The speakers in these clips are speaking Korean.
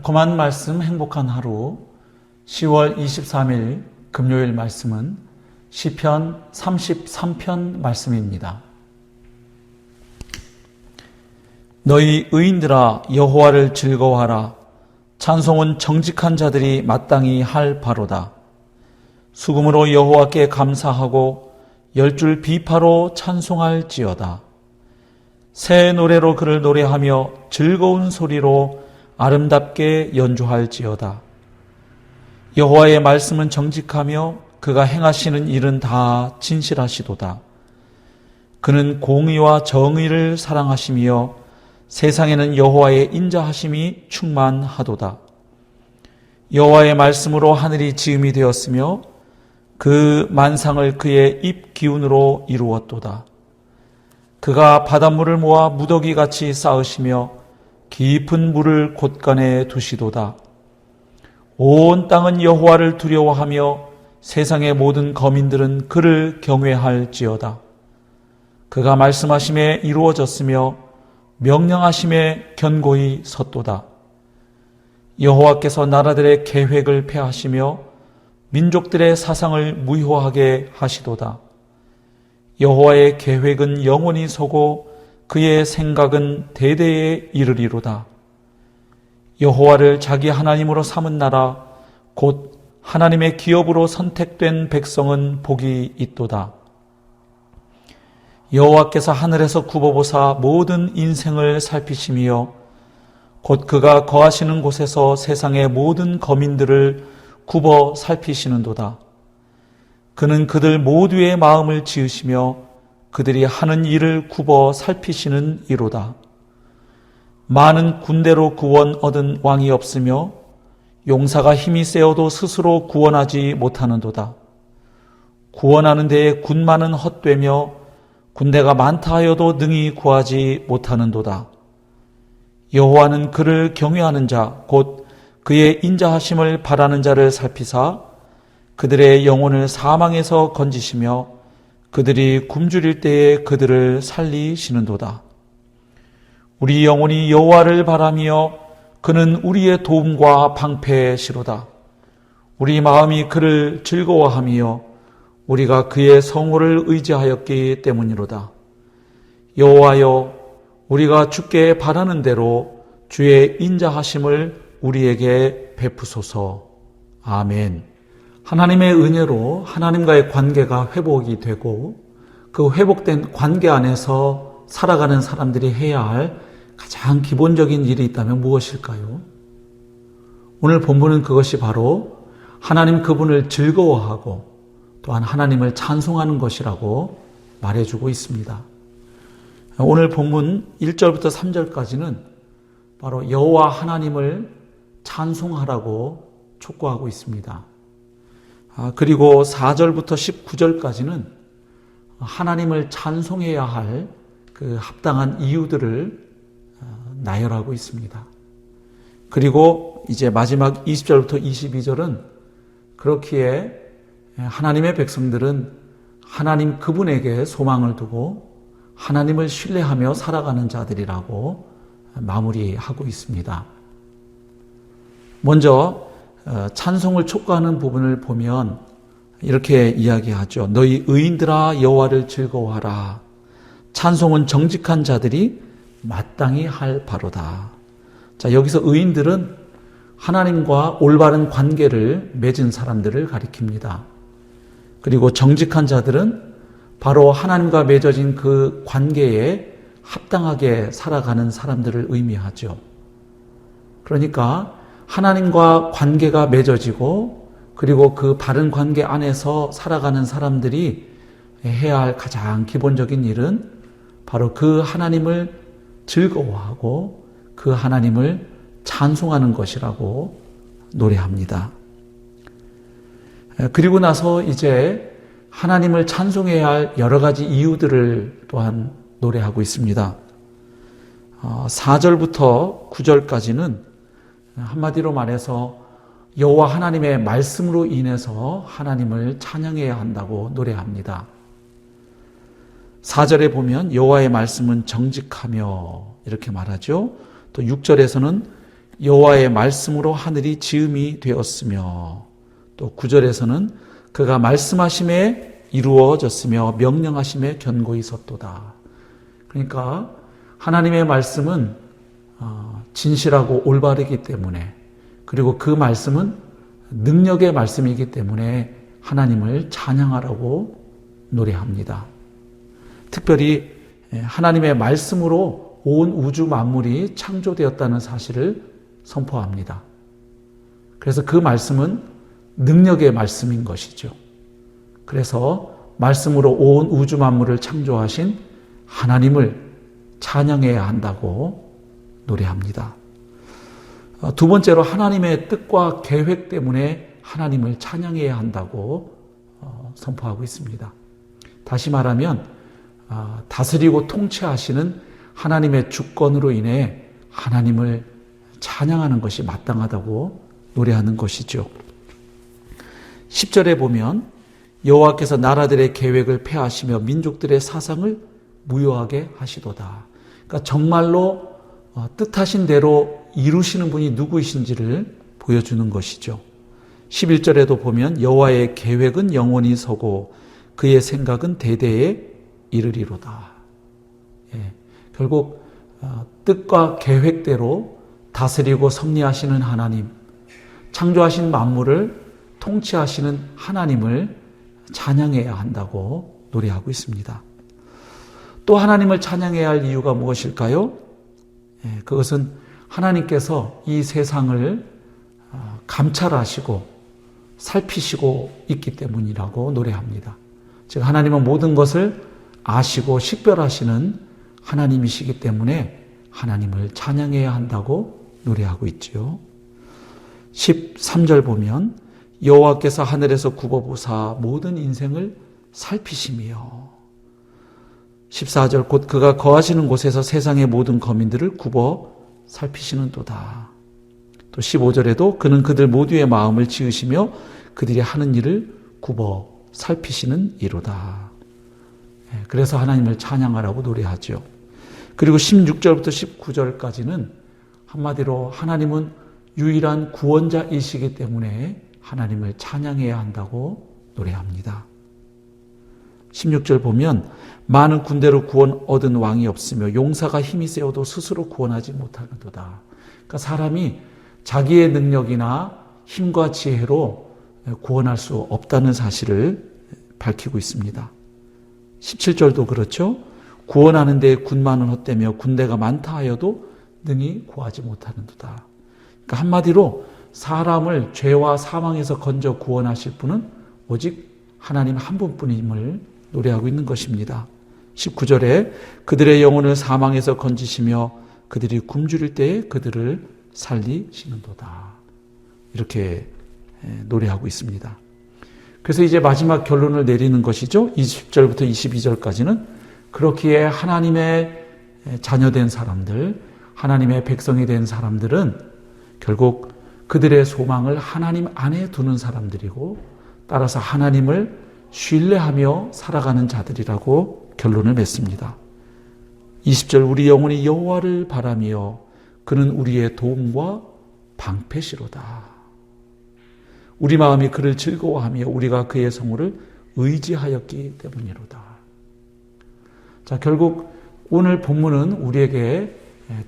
달콤한 말씀 행복한 하루 10월 23일 금요일 말씀은 시편 33편 말씀입니다. 너희 의인들아 여호와를 즐거워하라. 찬송은 정직한 자들이 마땅히 할 바로다. 수금으로 여호와께 감사하고 열줄 비파로 찬송할지어다. 새 노래로 그를 노래하며 즐거운 소리로 아름답게 연주할지어다. 여호와의 말씀은 정직하며 그가 행하시는 일은 다 진실하시도다. 그는 공의와 정의를 사랑하시며 세상에는 여호와의 인자하심이 충만하도다. 여호와의 말씀으로 하늘이 지음이 되었으며 그 만상을 그의 입 기운으로 이루었도다. 그가 바닷물을 모아 무더기같이 쌓으시며 깊은 물을 곳간에 두시도다. 온 땅은 여호와를 두려워하며 세상의 모든 거민들은 그를 경외할지어다. 그가 말씀하심에 이루어졌으며 명령하심에 견고히 섰도다. 여호와께서 나라들의 계획을 폐하시며 민족들의 사상을 무효하게 하시도다. 여호와의 계획은 영원히 서고 그의 생각은 대대에 이르리로다. 여호와를 자기 하나님으로 삼은 나라 곧 하나님의 기업으로 선택된 백성은 복이 있도다. 여호와께서 하늘에서 굽어보사 모든 인생을 살피시며 곧 그가 거하시는 곳에서 세상의 모든 거민들을 굽어 살피시는도다. 그는 그들 모두의 마음을 지으시며 그들이 하는 일을 굽어 살피시는 이로다. 많은 군대로 구원 얻은 왕이 없으며 용사가 힘이 세어도 스스로 구원하지 못하는도다. 구원하는 데에 군마는 헛되며 군대가 많다 하여도 능히 구하지 못하는도다. 여호와는 그를 경외하는 자 곧 그의 인자하심을 바라는 자를 살피사 그들의 영혼을 사망에서 건지시며 그들이 굶주릴 때에 그들을 살리시는도다. 우리 영혼이 여호와를 바라며 그는 우리의 도움과 방패시로다. 우리 마음이 그를 즐거워하며 우리가 그의 성호를 의지하였기 때문이로다. 여호와여, 우리가 주께 바라는 대로 주의 인자하심을 우리에게 베푸소서. 아멘. 하나님의 은혜로 하나님과의 관계가 회복이 되고 그 회복된 관계 안에서 살아가는 사람들이 해야 할 가장 기본적인 일이 있다면 무엇일까요? 오늘 본문은 그것이 바로 하나님 그분을 즐거워하고 또한 하나님을 찬송하는 것이라고 말해주고 있습니다. 오늘 본문 1절부터 3절까지는 바로 여호와 하나님을 찬송하라고 촉구하고 있습니다. 그리고 4절부터 19절까지는 하나님을 찬송해야 할 그 합당한 이유들을 나열하고 있습니다. 그리고 이제 마지막 20절부터 22절은 그렇기에 하나님의 백성들은 하나님 그분에게 소망을 두고 하나님을 신뢰하며 살아가는 자들이라고 마무리하고 있습니다. 먼저 찬송을 촉구하는 부분을 보면 이렇게 이야기하죠. 너희 의인들아 여호와를 즐거워하라. 찬송은 정직한 자들이 마땅히 할 바로다. 자, 여기서 의인들은 하나님과 올바른 관계를 맺은 사람들을 가리킵니다. 그리고 정직한 자들은 바로 하나님과 맺어진 그 관계에 합당하게 살아가는 사람들을 의미하죠. 그러니까 하나님과 관계가 맺어지고 그리고 그 바른 관계 안에서 살아가는 사람들이 해야 할 가장 기본적인 일은 바로 그 하나님을 즐거워하고 그 하나님을 찬송하는 것이라고 노래합니다. 그리고 나서 이제 하나님을 찬송해야 할 여러 가지 이유들을 또한 노래하고 있습니다. 4절부터 9절까지는 한마디로 말해서 여호와 하나님의 말씀으로 인해서 하나님을 찬양해야 한다고 노래합니다. 4절에 보면 여호와의 말씀은 정직하며 이렇게 말하죠. 또 6절에서는 여호와의 말씀으로 하늘이 지음이 되었으며, 또 9절에서는 그가 말씀하심에 이루어졌으며 명령하심에 견고히 섰도다. 그러니까 하나님의 말씀은 진실하고 올바르기 때문에, 그리고 그 말씀은 능력의 말씀이기 때문에 하나님을 찬양하라고 노래합니다. 특별히 하나님의 말씀으로 온 우주 만물이 창조되었다는 사실을 선포합니다. 그래서 그 말씀은 능력의 말씀인 것이죠. 그래서 말씀으로 온 우주 만물을 창조하신 하나님을 찬양해야 한다고 노래합니다. 두 번째로 하나님의 뜻과 계획 때문에 하나님을 찬양해야 한다고 선포하고 있습니다. 다시 말하면 다스리고 통치하시는 하나님의 주권으로 인해 하나님을 찬양하는 것이 마땅하다고 노래하는 것이죠. 10절에 보면 여호와께서 나라들의 계획을 폐하시며 민족들의 사상을 무효하게 하시도다. 그러니까 정말로 뜻하신 대로 이루시는 분이 누구이신지를 보여주는 것이죠. 11절에도 보면 여호와의 계획은 영원히 서고 그의 생각은 대대에 이르리로다. 결국 뜻과 계획대로 다스리고 섭리하시는 하나님, 창조하신 만물을 통치하시는 하나님을 찬양해야 한다고 노래하고 있습니다. 또 하나님을 찬양해야 할 이유가 무엇일까요? 그것은 하나님께서 이 세상을 감찰하시고 살피시고 있기 때문이라고 노래합니다. 즉 하나님은 모든 것을 아시고 식별하시는 하나님이시기 때문에 하나님을 찬양해야 한다고 노래하고 있지요. 13절 보면 여호와께서 하늘에서 굽어보사 모든 인생을 살피시며, 14절 곧 그가 거하시는 곳에서 세상의 모든 거민들을 굽어 살피시는도다. 또 15절에도 그는 그들 모두의 마음을 지으시며 그들이 하는 일을 굽어 살피시는 이로다. 그래서 하나님을 찬양하라고 노래하죠. 그리고 16절부터 19절까지는 한마디로 하나님은 유일한 구원자이시기 때문에 하나님을 찬양해야 한다고 노래합니다. 16절 보면 많은 군대로 구원 얻은 왕이 없으며 용사가 힘이 세어도 스스로 구원하지 못하는도다. 그러니까 사람이 자기의 능력이나 힘과 지혜로 구원할 수 없다는 사실을 밝히고 있습니다. 17절도 그렇죠. 구원하는 데에 군만은 헛되며 군대가 많다 하여도 능히 구하지 못하는도다. 그러니까 한마디로 사람을 죄와 사망에서 건져 구원하실 분은 오직 하나님 한 분뿐임을 노래하고 있는 것입니다. 19절에 그들의 영혼을 사망에서 건지시며 그들이 굶주릴 때에 그들을 살리시는도다. 이렇게 노래하고 있습니다. 그래서 이제 마지막 결론을 내리는 것이죠. 20절부터 22절까지는 그렇기에 하나님의 자녀된 사람들, 하나님의 백성이 된 사람들은 결국 그들의 소망을 하나님 안에 두는 사람들이고 따라서 하나님을 신뢰하며 살아가는 자들이라고 결론을 맺습니다. 20절 우리 영혼이 여호와를 바라며 그는 우리의 도움과 방패시로다. 우리 마음이 그를 즐거워하며 우리가 그의 성호를 의지하였기 때문이로다. 자, 결국 오늘 본문은 우리에게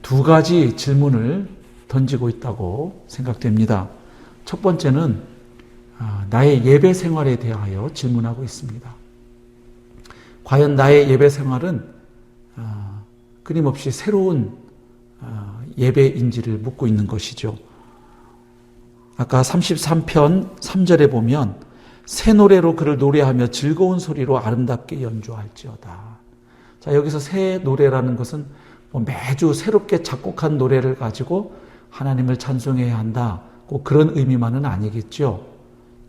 두 가지 질문을 던지고 있다고 생각됩니다. 첫 번째는 나의 예배 생활에 대하여 질문하고 있습니다. 과연 나의 예배 생활은 끊임없이 새로운 예배인지를 묻고 있는 것이죠. 아까 33편 3절에 보면 새 노래로 그를 노래하며 즐거운 소리로 아름답게 연주할지어다. 자, 여기서 새 노래라는 것은 매주 새롭게 작곡한 노래를 가지고 하나님을 찬송해야 한다. 꼭 그런 의미만은 아니겠죠.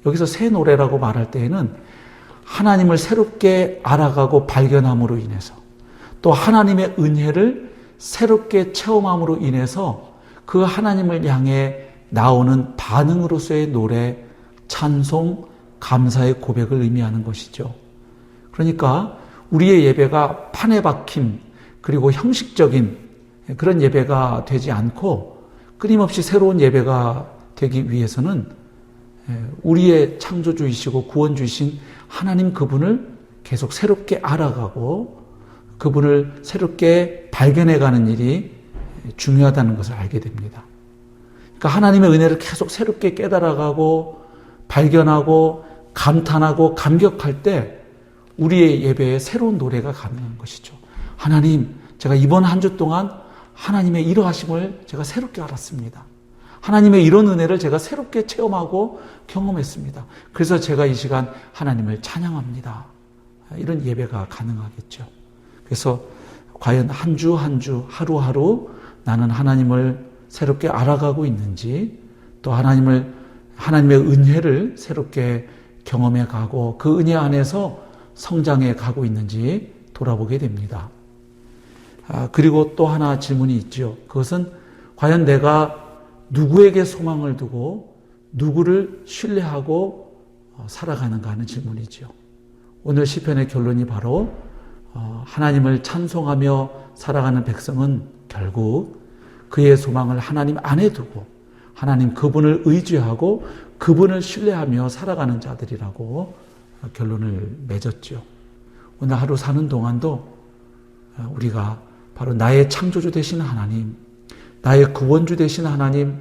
여기서 새 노래라고 말할 때에는 하나님을 새롭게 알아가고 발견함으로 인해서 또 하나님의 은혜를 새롭게 체험함으로 인해서 그 하나님을 향해 나오는 반응으로서의 노래, 찬송, 감사의 고백을 의미하는 것이죠. 그러니까 우리의 예배가 판에 박힌 그리고 형식적인 그런 예배가 되지 않고 끊임없이 새로운 예배가 되기 위해서는 우리의 창조주이시고 구원주이신 하나님 그분을 계속 새롭게 알아가고 그분을 새롭게 발견해가는 일이 중요하다는 것을 알게 됩니다. 그러니까 하나님의 은혜를 계속 새롭게 깨달아가고 발견하고 감탄하고 감격할 때 우리의 예배에 새로운 노래가 가능한 것이죠. 하나님, 제가 이번 한 주 동안 하나님의 이러하심을 제가 새롭게 알았습니다. 하나님의 이런 은혜를 제가 새롭게 체험하고 경험했습니다. 그래서 제가 이 시간 하나님을 찬양합니다. 이런 예배가 가능하겠죠. 그래서 과연 한 주 한 주 하루하루 나는 하나님을 새롭게 알아가고 있는지, 또 하나님의 은혜를 새롭게 경험해 가고 그 은혜 안에서 성장해 가고 있는지 돌아보게 됩니다. 그리고 또 하나 질문이 있죠. 그것은 과연 내가 누구에게 소망을 두고 누구를 신뢰하고 살아가는가 하는 질문이죠. 오늘 시편의 결론이 바로 하나님을 찬송하며 살아가는 백성은 결국 그의 소망을 하나님 안에 두고 하나님 그분을 의지하고 그분을 신뢰하며 살아가는 자들이라고 결론을 맺었죠. 오늘 하루 사는 동안도 우리가 바로 나의 창조주 되신 하나님, 나의 구원주 되신 하나님,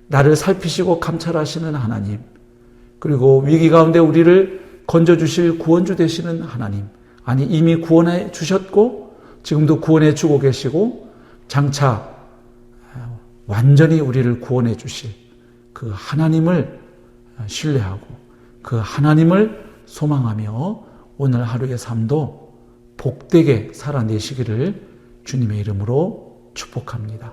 나를 살피시고 감찰하시는 하나님, 그리고 위기 가운데 우리를 건져주실 구원주 되시는 하나님, 아니 이미 구원해 주셨고 지금도 구원해 주고 계시고 장차 완전히 우리를 구원해 주실 그 하나님을 신뢰하고 그 하나님을 소망하며 오늘 하루의 삶도 복되게 살아내시기를 주님의 이름으로 축복합니다.